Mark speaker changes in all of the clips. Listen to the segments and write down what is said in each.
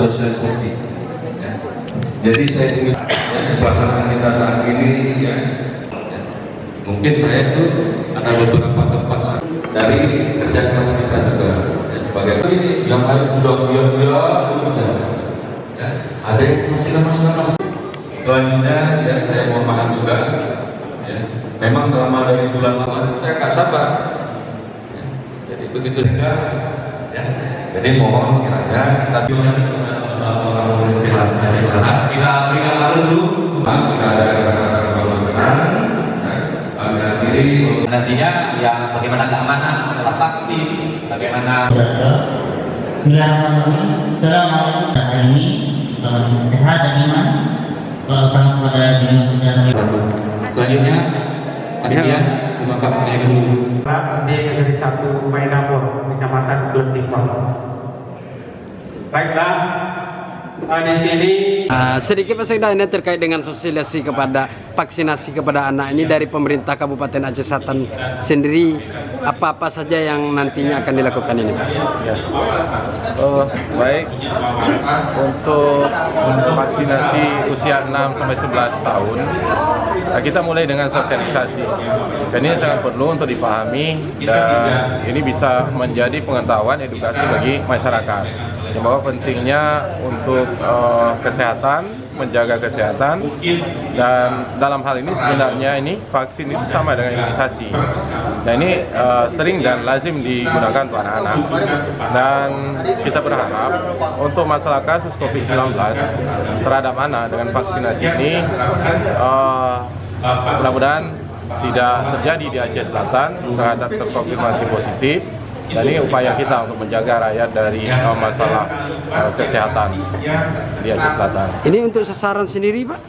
Speaker 1: sosialisasi. Ya. Jadi saya ingin pelaksanaan kita saat ini ya, mungkin saya itu ada beberapa tempat dari kerja keras kita juga ya, sebagai ini yang lain sudah biar bekerja ya, ada yang masih lemas. Selanjutnya ya saya mohon maaf juga ya, memang selama dari bulan Ramadan saya nggak sabar ya, jadi begitu hingga ya, jadi mohon kiranya kita kita berikan harus dulu kita ada nantinya yang bagaimana keamanan masalah vaksin, bagaimana
Speaker 2: Assalamualaikum hari ini sehat dan iman. Kalau sama kepada dunia
Speaker 1: selanjutnya panitia di Bapak Kiai dulu.
Speaker 3: SD Negeri 1 Maidapur, Kecamatan Gletikon. Baiklah, di sini
Speaker 4: sedikit Pak Sekda ini terkait dengan sosialisasi kepada vaksinasi kepada anak ini dari pemerintah Kabupaten Aceh Selatan sendiri, apa-apa saja yang nantinya akan dilakukan ini Pak?
Speaker 5: Ya. Baik, untuk vaksinasi usia 6 sampai 11 tahun kita mulai dengan sosialisasi. Dan ini sangat perlu untuk dipahami dan ini bisa menjadi pengetahuan edukasi bagi masyarakat. Yang bahwa pentingnya untuk kesehatan, menjaga kesehatan, dan dalam hal ini sebenarnya ini vaksin itu sama dengan imunisasi. Nah ini sering dan lazim digunakan untuk anak-anak. Dan kita berharap untuk masalah kasus COVID-19 terhadap anak dengan vaksinasi ini mudah-mudahan tidak terjadi di Aceh Selatan terhadap terkonfirmasi positif. Dan ini upaya kita untuk menjaga rakyat dari masalah kesehatan di Aceh Selatan.
Speaker 4: Ini untuk sasaran sendiri Pak?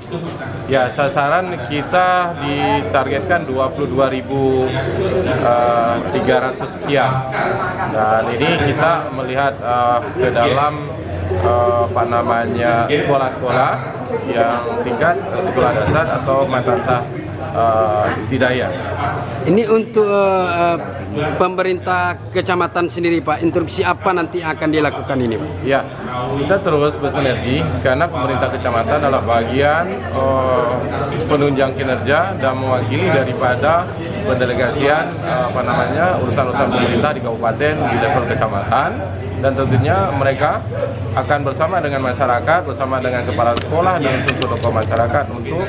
Speaker 5: Ya, sasaran kita ditargetkan 22.300 sekian. Dan ini kita melihat ke dalam sekolah-sekolah yang tingkat sekolah dasar atau madrasah ibtidaiyah.
Speaker 4: Ini untuk pemerintah kecamatan sendiri Pak, instruksi apa nanti akan dilakukan ini Pak?
Speaker 5: Ya, kita terus bersinergi karena pemerintah kecamatan adalah bagian penunjang kinerja dan mewakili daripada pendelegasian urusan-urusan pemerintah di kabupaten di level kecamatan, dan tentunya mereka akan bersama dengan masyarakat, bersama dengan kepala sekolah dan unsur tokoh masyarakat untuk